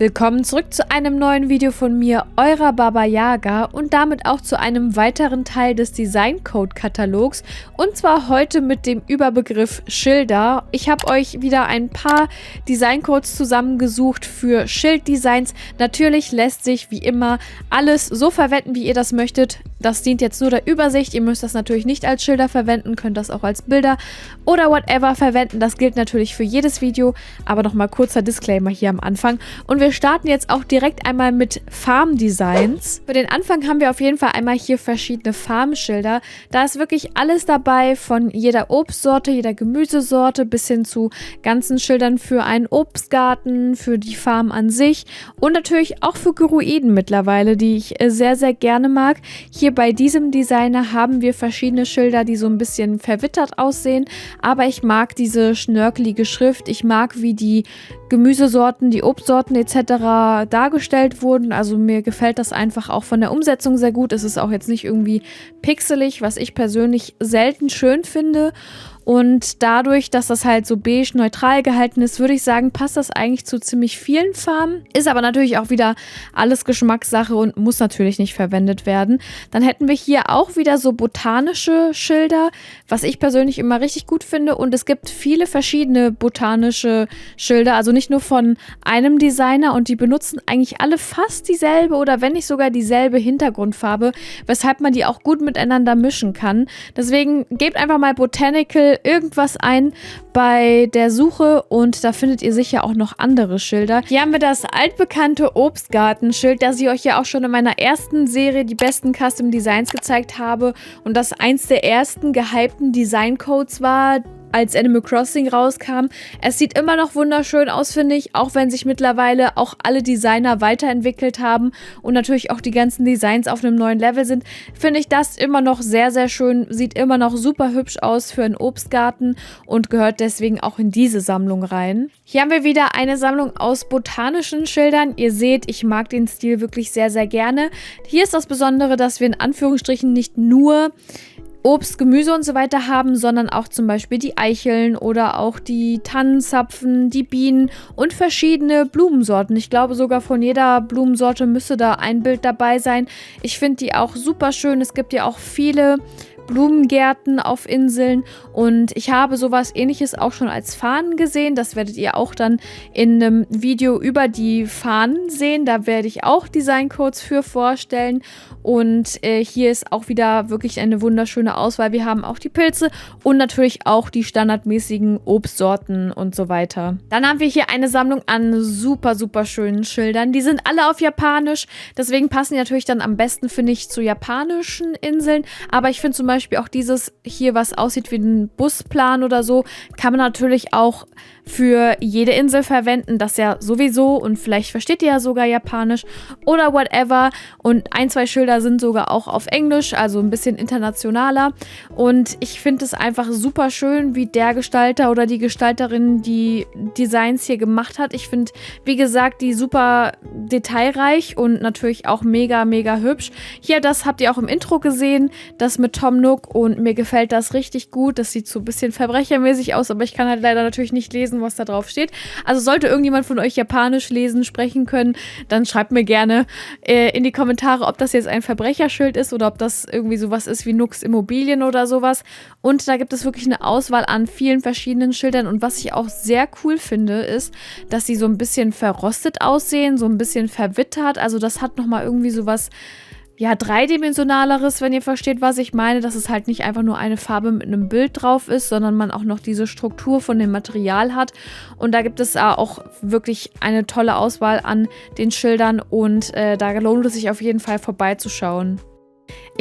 Willkommen zurück zu einem neuen Video von mir, eurer Baba Yaga, und damit auch zu einem weiteren Teil des Designcode-Katalogs, und zwar heute mit dem Überbegriff Schilder. Ich habe euch wieder ein paar Designcodes zusammengesucht für Schilddesigns. Natürlich lässt sich wie immer alles so verwenden, wie ihr das möchtet. Das dient jetzt nur der Übersicht. Ihr müsst das natürlich nicht als Schilder verwenden, könnt das auch als Bilder oder whatever verwenden. Das gilt natürlich für jedes Video, aber nochmal kurzer Disclaimer hier am Anfang. Und wir starten jetzt auch direkt einmal mit Farmdesigns. Für den Anfang haben wir auf jeden Fall einmal hier verschiedene Farmschilder. Da ist wirklich alles dabei, von jeder Obstsorte, jeder Gemüsesorte bis hin zu ganzen Schildern für einen Obstgarten, für die Farm an sich und natürlich auch für Gyroiden mittlerweile, die ich sehr, sehr gerne mag. Hier bei diesem Designer haben wir verschiedene Schilder, die so ein bisschen verwittert aussehen, aber ich mag diese schnörkelige Schrift. Ich mag, wie die Gemüsesorten, die Obstsorten etc. dargestellt wurden. Also mir gefällt das einfach auch von der Umsetzung sehr gut. Es ist auch jetzt nicht irgendwie pixelig, was ich persönlich selten schön finde. Und dadurch, dass das halt so beige neutral gehalten ist, würde ich sagen, passt das eigentlich zu ziemlich vielen Farben. Ist aber natürlich auch wieder alles Geschmackssache und muss natürlich nicht verwendet werden. Dann hätten wir hier auch wieder so botanische Schilder, was ich persönlich immer richtig gut finde. Und es gibt viele verschiedene botanische Schilder, also nicht nur von einem Designer, und die benutzen eigentlich alle fast dieselbe oder wenn nicht sogar dieselbe Hintergrundfarbe, weshalb man die auch gut miteinander mischen kann. Deswegen gebt einfach mal Botanical irgendwas ein bei der Suche und da findet ihr sicher auch noch andere Schilder. Hier haben wir das altbekannte Obstgartenschild, das ich euch ja auch schon in meiner ersten Serie die besten Custom Designs gezeigt habe und das eins der ersten gehypten Designcodes war, als Animal Crossing rauskam. Es sieht immer noch wunderschön aus, finde ich, auch wenn sich mittlerweile auch alle Designer weiterentwickelt haben und natürlich auch die ganzen Designs auf einem neuen Level sind, finde ich das immer noch sehr, sehr schön, sieht immer noch super hübsch aus für einen Obstgarten und gehört deswegen auch in diese Sammlung rein. Hier haben wir wieder eine Sammlung aus botanischen Schildern. Ihr seht, ich mag den Stil wirklich sehr, sehr gerne. Hier ist das Besondere, dass wir in Anführungsstrichen nicht nur Obst, Gemüse und so weiter haben, sondern auch zum Beispiel die Eicheln oder auch die Tannenzapfen, die Bienen und verschiedene Blumensorten. Ich glaube sogar von jeder Blumensorte müsste da ein Bild dabei sein. Ich finde die auch super schön. Es gibt ja auch viele Blumengärten auf Inseln und ich habe sowas Ähnliches auch schon als Fahnen gesehen. Das werdet ihr auch dann in einem Video über die Fahnen sehen. Da werde ich auch Designcodes für vorstellen und hier ist auch wieder wirklich eine wunderschöne Auswahl. Wir haben auch die Pilze und natürlich auch die standardmäßigen Obstsorten und so weiter. Dann haben wir hier eine Sammlung an super, super schönen Schildern. Die sind alle auf Japanisch, deswegen passen die natürlich dann am besten, finde ich, zu japanischen Inseln. Aber ich finde zum Beispiel auch dieses hier, was aussieht wie ein Busplan oder so, kann man natürlich auch für jede Insel verwenden, das ja sowieso, und vielleicht versteht ihr ja sogar Japanisch oder whatever, und ein, zwei Schilder sind sogar auch auf Englisch, also ein bisschen internationaler, und ich finde es einfach super schön, wie der Gestalter oder die Gestalterin die Designs hier gemacht hat. Ich finde, wie gesagt, die super detailreich und natürlich auch mega, mega hübsch. Hier, das habt ihr auch im Intro gesehen, das mit Tom Nook, und mir gefällt das richtig gut. Das sieht so ein bisschen verbrechermäßig aus, aber ich kann halt leider natürlich nicht lesen, was da drauf steht. Also sollte irgendjemand von euch Japanisch lesen, sprechen können, dann schreibt mir gerne in die Kommentare, ob das jetzt ein Verbrecherschild ist oder ob das irgendwie sowas ist wie Nux Immobilien oder sowas. Und da gibt es wirklich eine Auswahl an vielen verschiedenen Schildern, und was ich auch sehr cool finde, ist, dass sie so ein bisschen verrostet aussehen, so ein bisschen verwittert. Also das hat nochmal irgendwie sowas, ja, dreidimensionaleres, wenn ihr versteht, was ich meine, dass es halt nicht einfach nur eine Farbe mit einem Bild drauf ist, sondern man auch noch diese Struktur von dem Material hat. Und da gibt es auch wirklich eine tolle Auswahl an den Schildern, und da lohnt es sich auf jeden Fall vorbeizuschauen.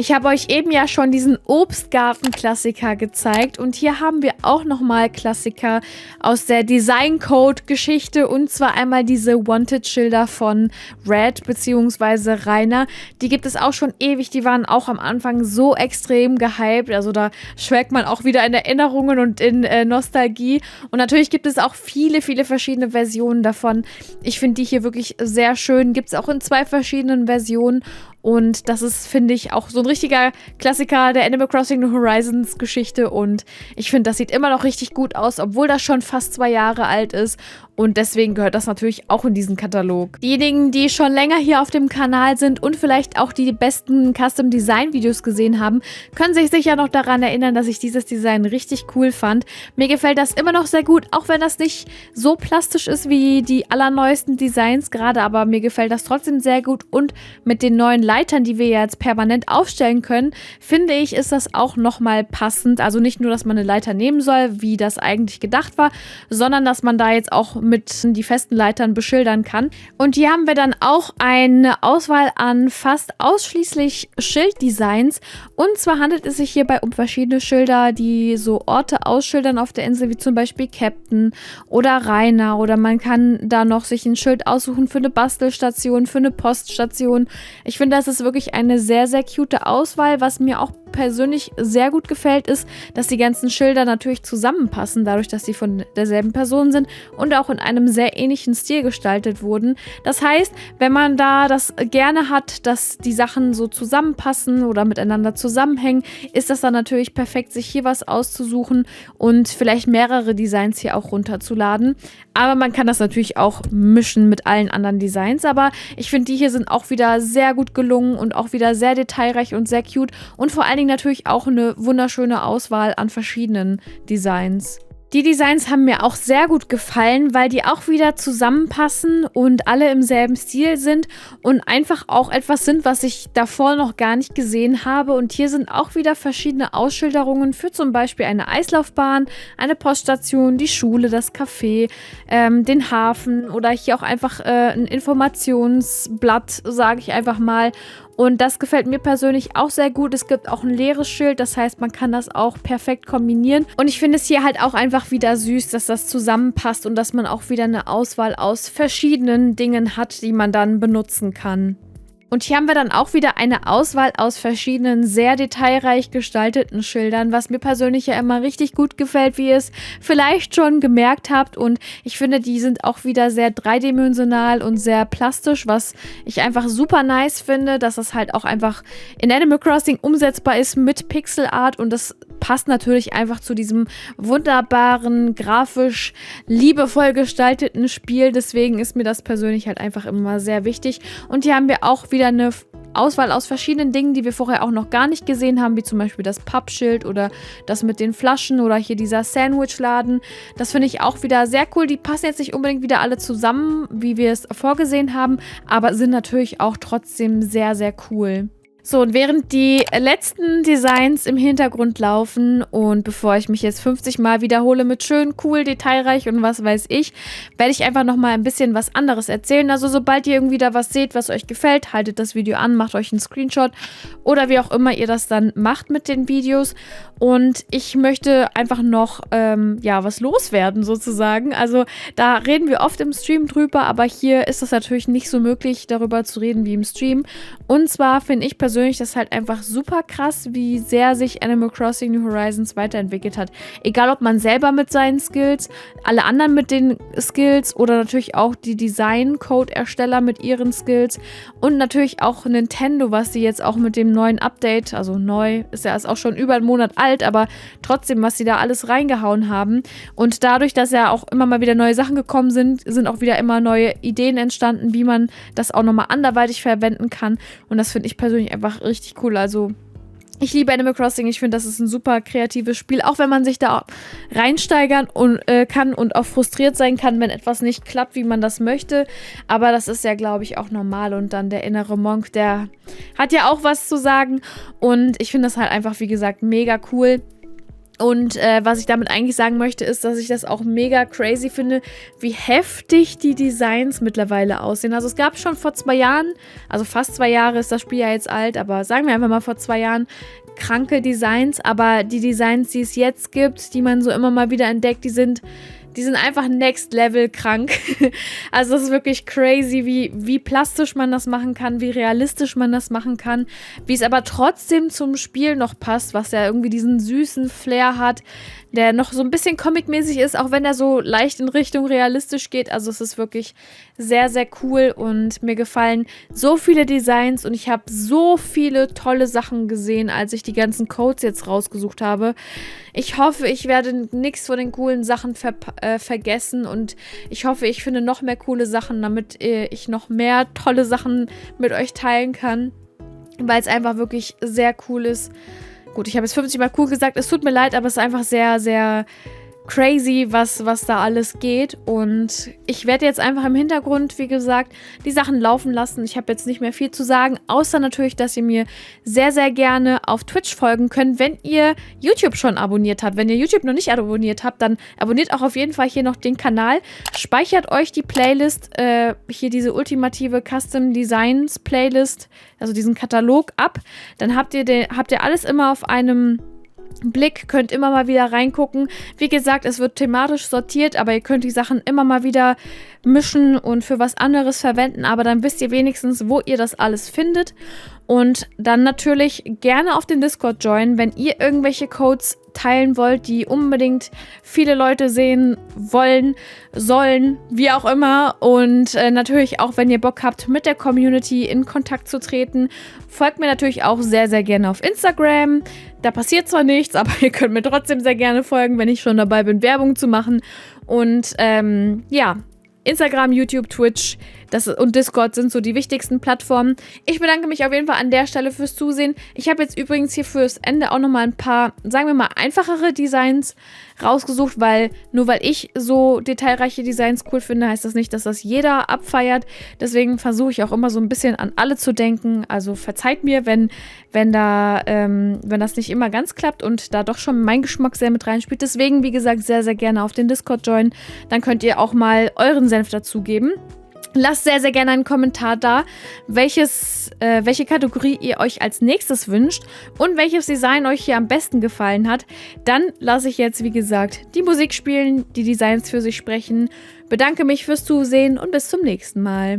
Ich habe euch eben ja schon diesen Obstgarten-Klassiker gezeigt, und hier haben wir auch nochmal Klassiker aus der Designcode-Geschichte, und zwar einmal diese Wanted-Schilder von Red bzw. Rainer. Die gibt es auch schon ewig, die waren auch am Anfang so extrem gehypt, also da schwelgt man auch wieder in Erinnerungen und in Nostalgie, und natürlich gibt es auch viele, viele verschiedene Versionen davon. Ich finde die hier wirklich sehr schön, gibt es auch in 2 verschiedenen Versionen, Und das ist, finde ich, auch so ein richtiger Klassiker der Animal Crossing New Horizons Geschichte. Und ich finde, das sieht immer noch richtig gut aus, obwohl das schon fast 2 Jahre alt ist. Und deswegen gehört das natürlich auch in diesen Katalog. Diejenigen, die schon länger hier auf dem Kanal sind und vielleicht auch die besten Custom Design Videos gesehen haben, können sich sicher noch daran erinnern, dass ich dieses Design richtig cool fand. Mir gefällt das immer noch sehr gut, auch wenn das nicht so plastisch ist wie die allerneuesten Designs gerade, aber mir gefällt das trotzdem sehr gut. Und mit den neuen Leitern, die wir jetzt permanent aufstellen können, finde ich, ist das auch nochmal passend. Also nicht nur, dass man eine Leiter nehmen soll, wie das eigentlich gedacht war, sondern dass man da jetzt auch mit die festen Leitern beschildern kann. Und hier haben wir dann auch eine Auswahl an fast ausschließlich Schilddesigns. Und zwar handelt es sich hierbei um verschiedene Schilder, die so Orte ausschildern auf der Insel, wie zum Beispiel Captain oder Rainer. Oder man kann da noch sich ein Schild aussuchen für eine Bastelstation, für eine Poststation. Ich finde, das ist wirklich eine sehr, sehr cute Auswahl. Was mir auch persönlich sehr gut gefällt, ist, dass die ganzen Schilder natürlich zusammenpassen, dadurch, dass sie von derselben Person sind und auch in einem sehr ähnlichen Stil gestaltet wurden. Das heißt, wenn man da das gerne hat, dass die Sachen so zusammenpassen oder miteinander zusammenhängen, ist das dann natürlich perfekt, sich hier was auszusuchen und vielleicht mehrere Designs hier auch runterzuladen. Aber man kann das natürlich auch mischen mit allen anderen Designs. Aber ich finde, die hier sind auch wieder sehr gut gelungen und auch wieder sehr detailreich und sehr cute. Und vor allen Dingen natürlich auch eine wunderschöne Auswahl an verschiedenen Designs. Die Designs haben mir auch sehr gut gefallen, weil die auch wieder zusammenpassen und alle im selben Stil sind und einfach auch etwas sind, was ich davor noch gar nicht gesehen habe. Und hier sind auch wieder verschiedene Ausschilderungen für zum Beispiel eine Eislaufbahn, eine Poststation, die Schule, das Café, den Hafen oder hier auch einfach ein Informationsblatt, sage ich einfach mal. Und das gefällt mir persönlich auch sehr gut. Es gibt auch ein leeres Schild, das heißt, man kann das auch perfekt kombinieren. Und ich finde es hier halt auch einfach wieder süß, dass das zusammenpasst und dass man auch wieder eine Auswahl aus verschiedenen Dingen hat, die man dann benutzen kann. Und hier haben wir dann auch wieder eine Auswahl aus verschiedenen sehr detailreich gestalteten Schildern, was mir persönlich ja immer richtig gut gefällt, wie ihr es vielleicht schon gemerkt habt. Und ich finde, die sind auch wieder sehr dreidimensional und sehr plastisch, was ich einfach super nice finde, dass das halt auch einfach in Animal Crossing umsetzbar ist mit Pixel Art und das passt natürlich einfach zu diesem wunderbaren, grafisch liebevoll gestalteten Spiel. Deswegen ist mir das persönlich halt einfach immer sehr wichtig. Und hier haben wir auch wieder eine Auswahl aus verschiedenen Dingen, die wir vorher auch noch gar nicht gesehen haben, wie zum Beispiel das Pappschild oder das mit den Flaschen oder hier dieser Sandwichladen. Das finde ich auch wieder sehr cool. Die passen jetzt nicht unbedingt wieder alle zusammen, wie wir es vorgesehen haben, aber sind natürlich auch trotzdem sehr, sehr cool. So, und während die letzten Designs im Hintergrund laufen und bevor ich mich jetzt 50 Mal wiederhole mit schön, cool, detailreich und was weiß ich, werde ich einfach nochmal ein bisschen was anderes erzählen. Also sobald ihr irgendwie da was seht, was euch gefällt, haltet das Video an, macht euch einen Screenshot oder wie auch immer ihr das dann macht mit den Videos. Und ich möchte einfach noch, was loswerden sozusagen. Also da reden wir oft im Stream drüber, aber hier ist das natürlich nicht so möglich, darüber zu reden wie im Stream. Und zwar finde ich persönlich das halt einfach super krass, wie sehr sich Animal Crossing New Horizons weiterentwickelt hat. Egal, ob man selber mit seinen Skills, alle anderen mit den Skills oder natürlich auch die Design-Code-Ersteller mit ihren Skills und natürlich auch Nintendo, was sie jetzt auch mit dem neuen Update, also neu, ist ja auch schon über einen Monat alt, aber trotzdem, was sie da alles reingehauen haben. Und dadurch, dass ja auch immer mal wieder neue Sachen gekommen sind, sind auch wieder immer neue Ideen entstanden, wie man das auch nochmal anderweitig verwenden kann. Und das finde ich persönlich einfach richtig cool. Also ich liebe Animal Crossing. Ich finde, das ist ein super kreatives Spiel, auch wenn man sich da reinsteigern kann und auch frustriert sein kann, wenn etwas nicht klappt, wie man das möchte. Aber das ist ja, glaube ich, auch normal. Und dann der innere Monk, der hat ja auch was zu sagen. Und ich finde das halt einfach, wie gesagt, mega cool. Und was ich damit eigentlich sagen möchte, ist, dass ich das auch mega crazy finde, wie heftig die Designs mittlerweile aussehen. Also es gab schon vor 2 Jahren, also fast 2 Jahre ist das Spiel ja jetzt alt, aber sagen wir einfach mal vor 2 Jahren, kranke Designs. Aber die Designs, die es jetzt gibt, die man so immer mal wieder entdeckt, die sind die sind einfach next level krank. Also es ist wirklich crazy, wie plastisch man das machen kann, wie realistisch man das machen kann, wie es aber trotzdem zum Spiel noch passt, was ja irgendwie diesen süßen Flair hat, der noch so ein bisschen comic-mäßig ist, auch wenn er so leicht in Richtung realistisch geht. Also es ist wirklich sehr, sehr cool und mir gefallen so viele Designs und ich habe so viele tolle Sachen gesehen, als ich die ganzen Codes jetzt rausgesucht habe. Ich hoffe, ich werde nichts von den coolen Sachen vergessen und ich hoffe, ich finde noch mehr coole Sachen, damit ich noch mehr tolle Sachen mit euch teilen kann, weil es einfach wirklich sehr cool ist. Gut, ich habe jetzt 50 Mal cool gesagt, es tut mir leid, aber es ist einfach sehr, sehr crazy, was da alles geht. Und ich werde jetzt einfach im Hintergrund, wie gesagt, die Sachen laufen lassen. Ich habe jetzt nicht mehr viel zu sagen, außer natürlich, dass ihr mir sehr, sehr gerne auf Twitch folgen könnt, wenn ihr YouTube schon abonniert habt. Wenn ihr YouTube noch nicht abonniert habt, dann abonniert auch auf jeden Fall hier noch den Kanal. Speichert euch die Playlist, hier diese ultimative Custom Designs Playlist, also diesen Katalog ab. Dann habt ihr alles immer auf einem Blick, könnt immer mal wieder reingucken. Wie gesagt, es wird thematisch sortiert, aber ihr könnt die Sachen immer mal wieder mischen und für was anderes verwenden, aber dann wisst ihr wenigstens, wo ihr das alles findet. Und dann natürlich gerne auf den Discord joinen, wenn ihr irgendwelche Codes teilen wollt, die unbedingt viele Leute sehen wollen, sollen, wie auch immer. Und natürlich auch, wenn ihr Bock habt, mit der Community in Kontakt zu treten, folgt mir natürlich auch sehr, sehr gerne auf Instagram. Da passiert zwar nichts, aber ihr könnt mir trotzdem sehr gerne folgen, wenn ich schon dabei bin, Werbung zu machen. Und ja, Instagram, YouTube, Twitch und Discord sind so die wichtigsten Plattformen. Ich bedanke mich auf jeden Fall an der Stelle fürs Zusehen. Ich habe jetzt übrigens hier fürs Ende auch nochmal ein paar, sagen wir mal, einfachere Designs rausgesucht, weil nur weil ich so detailreiche Designs cool finde, heißt das nicht, dass das jeder abfeiert. Deswegen versuche ich auch immer so ein bisschen an alle zu denken. Also verzeiht mir, wenn das nicht immer ganz klappt und da doch schon mein Geschmack sehr mit reinspielt. Deswegen, wie gesagt, sehr, sehr gerne auf den Discord joinen. Dann könnt ihr auch mal euren Senf dazugeben. Lasst sehr, sehr gerne einen Kommentar da, welche Kategorie ihr euch als nächstes wünscht und welches Design euch hier am besten gefallen hat. Dann lasse ich jetzt, wie gesagt, die Musik spielen, die Designs für sich sprechen. Bedanke mich fürs Zusehen und bis zum nächsten Mal.